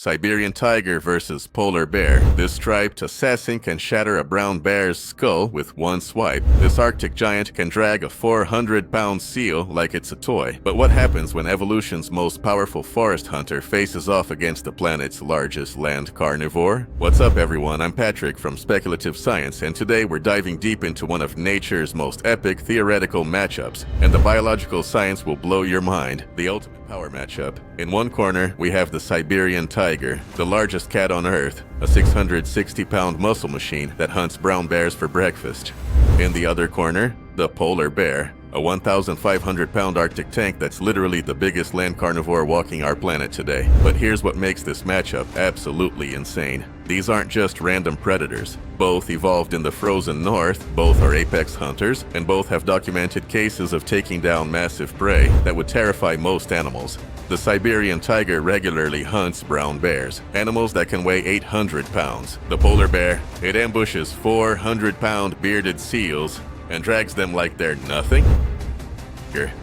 Siberian tiger versus polar bear. This striped assassin can shatter a brown bear's skull with one swipe. This Arctic giant can drag a 400-pound seal like it's a toy. But what happens when evolution's most powerful forest hunter faces off against the planet's largest land carnivore? What's up, everyone? I'm Patrick from Speculative Science, and today we're diving deep into one of nature's most epic theoretical matchups, and the biological science will blow your mind. The ultimate power matchup. In one corner, we have the Siberian tiger, the largest cat on Earth, a 660-pound muscle machine that hunts brown bears for breakfast. In the other corner, the polar bear, a 1,500-pound Arctic tank that's literally the biggest land carnivore walking our planet today. But here's what makes this matchup absolutely insane. These aren't just random predators. Both evolved in the frozen north, both are apex hunters, and both have documented cases of taking down massive prey that would terrify most animals. The Siberian tiger regularly hunts brown bears, animals that can weigh 800 pounds. The polar bear, it ambushes 400-pound bearded seals and drags them like they're nothing?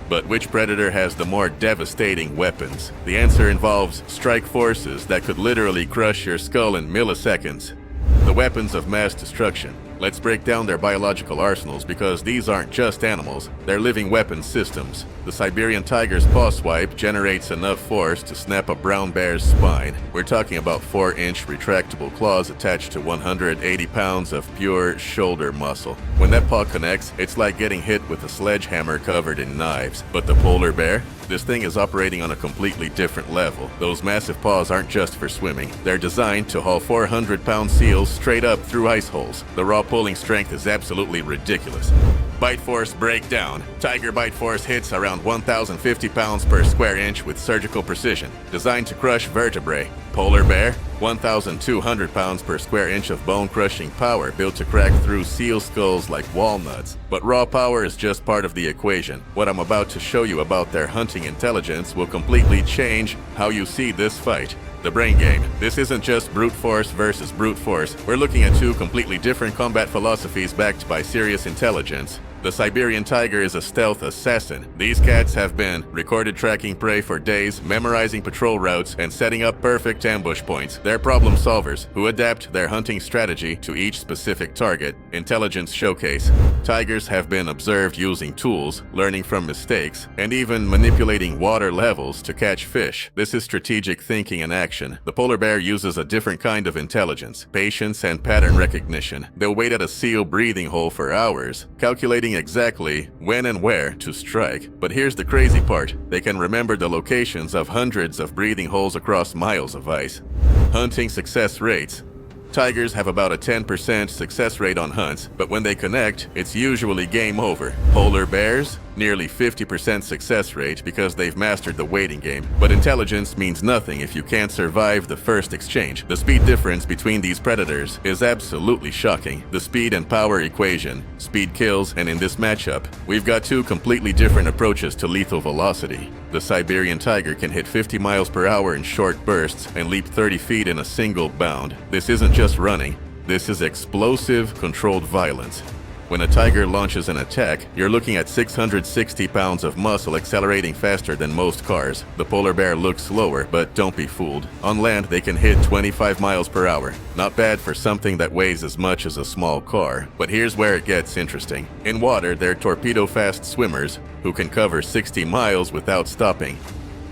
But which predator has the more devastating weapons? The answer involves strike forces that could literally crush your skull in milliseconds. The weapons of mass destruction. Let's break down their biological arsenals, because these aren't just animals, they're living weapon systems. The Siberian tiger's paw swipe generates enough force to snap a brown bear's spine. We're talking about 4-inch retractable claws attached to 180 pounds of pure shoulder muscle. When that paw connects, it's like getting hit with a sledgehammer covered in knives. But the polar bear? This thing is operating on a completely different level. Those massive paws aren't just for swimming. They're designed to haul 400-pound seals straight up through ice holes. The raw pulling strength is absolutely ridiculous. Bite force breakdown. Tiger bite force hits around 1,050 pounds per square inch with surgical precision. Designed to crush vertebrae. Polar bear, 1,200 pounds per square inch of bone-crushing power built to crack through seal skulls like walnuts. But raw power is just part of the equation. What I'm about to show you about their hunting intelligence will completely change how you see this fight. The brain game. This isn't just brute force versus brute force. We're looking at two completely different combat philosophies backed by serious intelligence. The Siberian tiger is a stealth assassin. These cats have been recorded tracking prey for days, memorizing patrol routes, and setting up perfect ambush points. They're problem solvers who adapt their hunting strategy to each specific target. Intelligence showcase. Tigers have been observed using tools, learning from mistakes, and even manipulating water levels to catch fish. This is strategic thinking in action. The polar bear uses a different kind of intelligence, patience, and pattern recognition. They'll wait at a seal breathing hole for hours, calculating exactly when and where to strike. But here's the crazy part. They can remember the locations of hundreds of breathing holes across miles of ice. Hunting success rates. Tigers have about a 10% success rate on hunts, but when they connect, it's usually game over. Polar bears? Nearly 50% success rate because they've mastered the waiting game. But intelligence means nothing if you can't survive the first exchange. The speed difference between these predators is absolutely shocking. The speed and power equation. Speed kills, and in this matchup, we've got two completely different approaches to lethal velocity. The Siberian tiger can hit 50 miles per hour in short bursts and leap 30 feet in a single bound. This isn't just running. This is explosive, controlled violence. When a tiger launches an attack, you're looking at 660 pounds of muscle accelerating faster than most cars. The polar bear looks slower, but don't be fooled. On land, they can hit 25 miles per hour. Not bad for something that weighs as much as a small car. But here's where it gets interesting. In water, they're torpedo-fast swimmers who can cover 60 miles without stopping.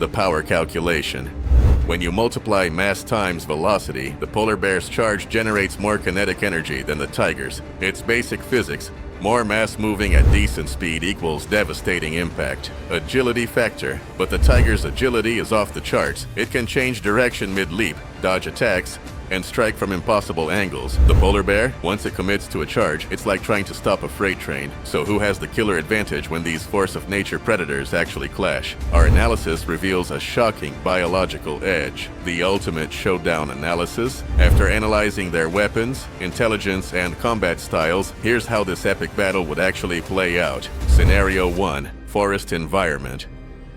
The power calculation. When you multiply mass times velocity, the polar bear's charge generates more kinetic energy than the tiger's. It's basic physics. More mass moving at decent speed equals devastating impact. Agility factor. But the tiger's agility is off the charts. It can change direction mid-leap, dodge attacks, and strike from impossible angles. The polar bear, once it commits to a charge, it's like trying to stop a freight train. So who has the killer advantage when these force of nature predators actually clash? Our analysis reveals a shocking biological edge. The ultimate showdown analysis. After analyzing their weapons, intelligence, and combat styles, here's how this epic battle would actually play out. Scenario 1. Forest environment.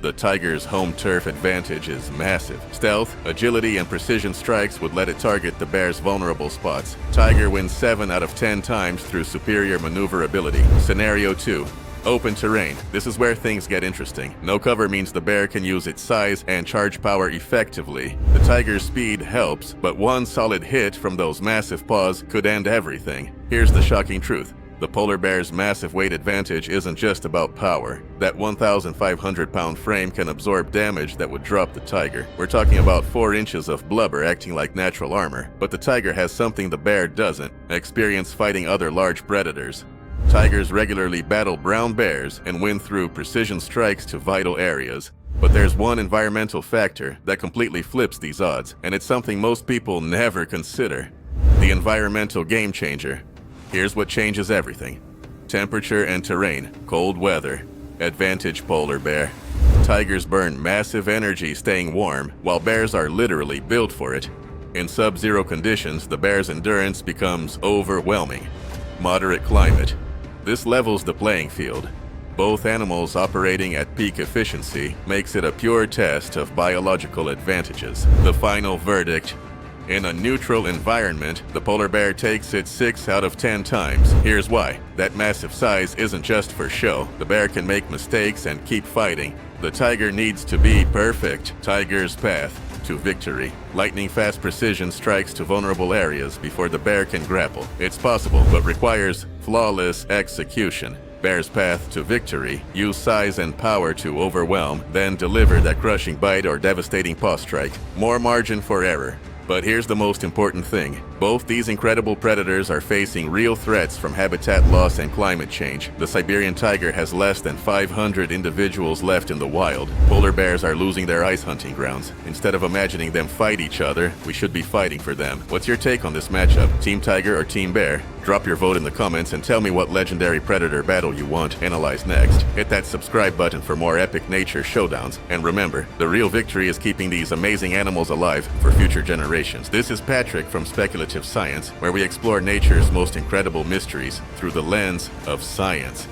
The tiger's home turf advantage is massive. Stealth, agility, and precision strikes would let it target the bear's vulnerable spots. Tiger wins 7 out of 10 times through superior maneuverability. Scenario 2. Open terrain. This is where things get interesting. No cover means the bear can use its size and charge power effectively. The tiger's speed helps, but one solid hit from those massive paws could end everything. Here's the shocking truth. The polar bear's massive weight advantage isn't just about power. That 1,500-pound frame can absorb damage that would drop the tiger. We're talking about 4 inches of blubber acting like natural armor. But the tiger has something the bear doesn't: experience fighting other large predators. Tigers regularly battle brown bears and win through precision strikes to vital areas. But there's one environmental factor that completely flips these odds, and it's something most people never consider: the environmental game changer. Here's what changes everything. Temperature and terrain. Cold weather. Advantage polar bear. Tigers burn massive energy staying warm, while bears are literally built for it. In sub-zero conditions, the bear's endurance becomes overwhelming. Moderate climate. This levels the playing field. Both animals operating at peak efficiency makes it a pure test of biological advantages. The final verdict: in a neutral environment, the polar bear takes it 6 out of 10 times. Here's why. That massive size isn't just for show. The bear can make mistakes and keep fighting. The tiger needs to be perfect. Tiger's path to victory. Lightning-fast precision strikes to vulnerable areas before the bear can grapple. It's possible, but requires flawless execution. Bear's path to victory: use size and power to overwhelm, then deliver that crushing bite or devastating paw strike. More margin for error. But here's the most important thing. Both these incredible predators are facing real threats from habitat loss and climate change. The Siberian tiger has less than 500 individuals left in the wild. Polar bears are losing their ice hunting grounds. Instead of imagining them fight each other, we should be fighting for them. What's your take on this matchup? Team Tiger or Team Bear? Drop your vote in the comments and tell me what legendary predator battle you want analyzed next. Hit that subscribe button for more epic nature showdowns. And remember, the real victory is keeping these amazing animals alive for future generations. This is Patrick from Speculative Science, where we explore nature's most incredible mysteries through the lens of science.